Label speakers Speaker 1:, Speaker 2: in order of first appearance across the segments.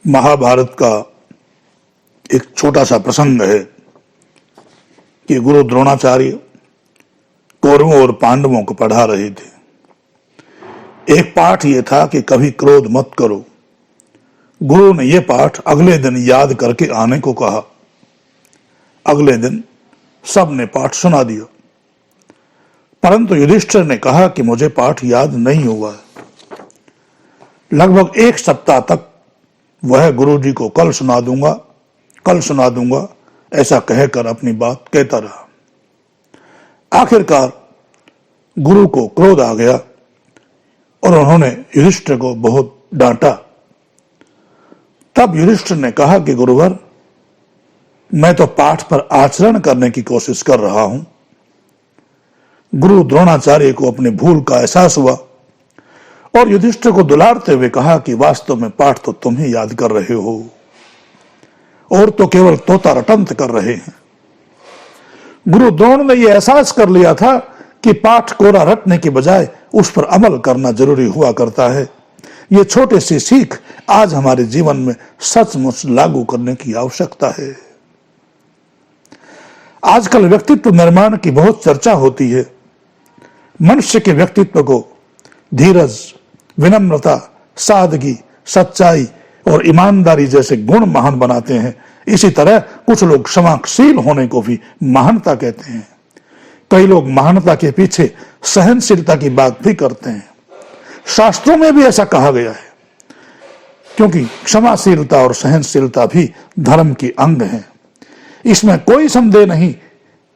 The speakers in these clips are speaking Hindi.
Speaker 1: महाभारत का एक छोटा सा प्रसंग है कि गुरु द्रोणाचार्य कौरवों और पांडवों को पढ़ा रहे थे। एक पाठ यह था कि कभी क्रोध मत करो। गुरु ने यह पाठ अगले दिन याद करके आने को कहा। अगले दिन सब ने पाठ सुना दिया, परंतु युधिष्ठिर ने कहा कि मुझे पाठ याद नहीं हुआ है। लगभग एक सप्ताह तक वह गुरु जी को कल सुना दूंगा ऐसा कहकर अपनी बात कहता रहा। आखिरकार गुरु को क्रोध आ गया और उन्होंने युधिष्ठिर को बहुत डांटा। तब युधिष्ठिर ने कहा कि गुरुवर, मैं तो पाठ पर आचरण करने की कोशिश कर रहा हूं। गुरु द्रोणाचार्य को अपनी भूल का एहसास हुआ और युधिष्ठिर को दुलारते हुए कहा कि वास्तव में पाठ तो तुम ही याद कर रहे हो और तो केवल तोता रटंत कर रहे हैं। गुरु द्रोण ने यह एहसास कर लिया था कि पाठ कोरा रटने के बजाय उस पर अमल करना जरूरी हुआ करता है। ये छोटे सी सीख आज हमारे जीवन में सचमुच लागू करने की आवश्यकता है। आजकल व्यक्तित्व निर्माण की बहुत चर्चा होती है। मनुष्य के व्यक्तित्व को धीरज, विनम्रता, सादगी, सच्चाई और ईमानदारी जैसे गुण महान बनाते हैं। इसी तरह कुछ लोग क्षमाशील होने को भी महानता कहते हैं। कई लोग महानता के पीछे सहनशीलता की बात भी करते हैं। शास्त्रों में भी ऐसा कहा गया है, क्योंकि क्षमाशीलता और सहनशीलता भी धर्म के अंग हैं। इसमें कोई संदेह नहीं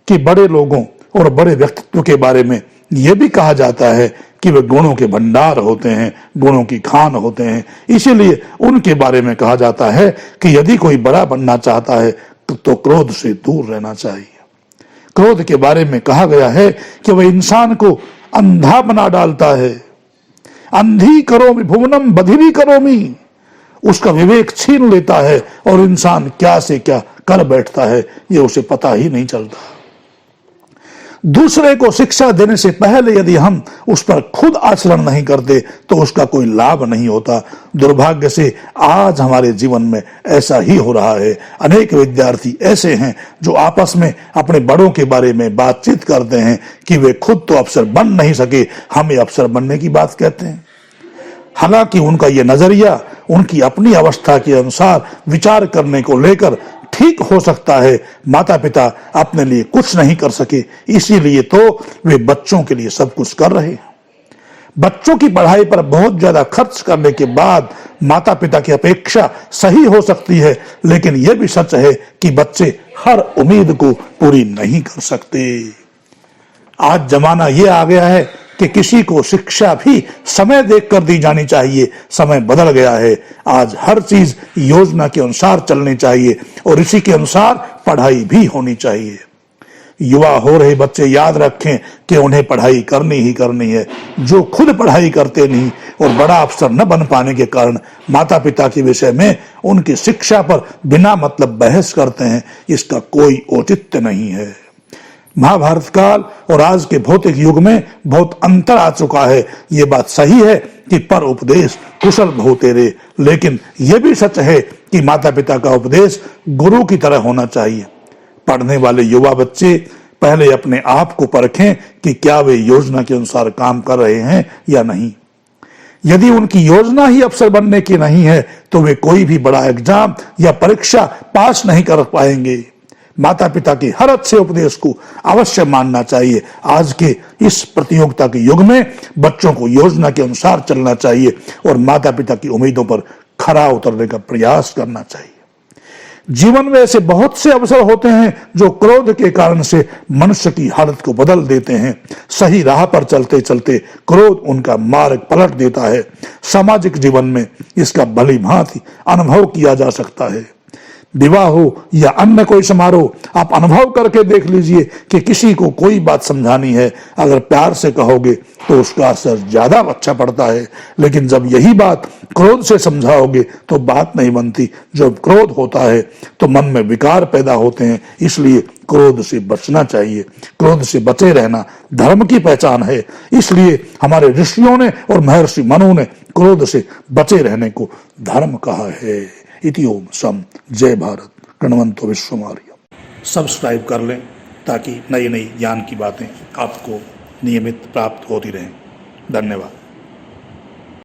Speaker 1: कि बड़े लोगों और बड़े व्यक्तित्व के बारे में यह भी कहा जाता है कि वे गुणों के भंडार होते हैं, गुणों की खान होते हैं। इसीलिए उनके बारे में कहा जाता है कि यदि कोई बड़ा बनना चाहता है तो क्रोध से दूर रहना चाहिए। क्रोध के बारे में कहा गया है कि वह इंसान को अंधा बना डालता है। अंधी करोमि भुवनम बधिरी करोमि, उसका विवेक छीन लेता है और इंसान क्या से क्या कर बैठता है ये उसे पता ही नहीं चलता। दूसरे को शिक्षा देने से पहले यदि हम उस पर खुद आचरण नहीं करते तो उसका कोई लाभ नहीं होता। दुर्भाग्य से आज हमारे जीवन में ऐसा ही हो रहा है। अनेक विद्यार्थी ऐसे हैं जो आपस में अपने बड़ों के बारे में बातचीत करते हैं कि वे खुद तो अफसर बन नहीं सके, हमें अफसर बनने की बात कहते हैं। हालांकि उनका यह नजरिया उनकी अपनी अवस्था के अनुसार विचार करने को लेकर ठीक हो सकता है। माता पिता अपने लिए कुछ नहीं कर सके, इसीलिए तो वे बच्चों के लिए सब कुछ कर रहे हैं। बच्चों की पढ़ाई पर बहुत ज्यादा खर्च करने के बाद माता पिता की अपेक्षा सही हो सकती है, लेकिन यह भी सच है कि बच्चे हर उम्मीद को पूरी नहीं कर सकते। आज जमाना यह आ गया है कि किसी को शिक्षा भी समय देखकर दी जानी चाहिए। समय बदल गया है। आज हर चीज योजना के अनुसार चलनी चाहिए और इसी के अनुसार पढ़ाई भी होनी चाहिए। युवा हो रहे बच्चे याद रखें कि उन्हें पढ़ाई करनी ही करनी है। जो खुद पढ़ाई करते नहीं और बड़ा अफसर न बन पाने के कारण माता पिता के विषय में उनकी शिक्षा पर बिना मतलब बहस करते हैं, इसका कोई औचित्य नहीं है। महाभारत काल और आज के भौतिक युग में बहुत अंतर आ चुका है। ये बात सही है कि पर उपदेश कुशल बहु तेरे, लेकिन यह भी सच है कि माता पिता का उपदेश गुरु की तरह होना चाहिए। पढ़ने वाले युवा बच्चे पहले अपने आप को परखें कि क्या वे योजना के अनुसार काम कर रहे हैं या नहीं। यदि उनकी योजना ही अफसर बनने की नहीं है तो वे कोई भी बड़ा एग्जाम या परीक्षा पास नहीं कर पाएंगे। माता पिता के हर अच्छे उपदेश को अवश्य मानना चाहिए। आज के इस प्रतियोगिता के युग में बच्चों को योजना के अनुसार चलना चाहिए और माता पिता की उम्मीदों पर खरा उतरने का प्रयास करना चाहिए। जीवन में ऐसे बहुत से अवसर होते हैं जो क्रोध के कारण से मनुष्य की हालत को बदल देते हैं। सही राह पर चलते चलते क्रोध उनका मार्ग पलट देता है। सामाजिक जीवन में इसका भली भांति अनुभव किया जा सकता है। विवाह हो या अन्य कोई समारोह, आप अनुभव करके देख लीजिए कि किसी को कोई बात समझानी है, अगर प्यार से कहोगे तो उसका असर ज्यादा अच्छा पड़ता है, लेकिन जब यही बात क्रोध से समझाओगे तो बात नहीं बनती। जब क्रोध होता है तो मन में विकार पैदा होते हैं। इसलिए क्रोध से बचना चाहिए। क्रोध से बचे रहना धर्म की पहचान है। इसलिए हमारे ऋषियों ने और महर्षि मनु ने क्रोध से बचे रहने को धर्म कहा है। इति ओम सम। जय भारत। गणवंतो विश्वमार्य। सब्सक्राइब कर लें ताकि नई नई ज्ञान की बातें आपको नियमित प्राप्त होती रहें। धन्यवाद।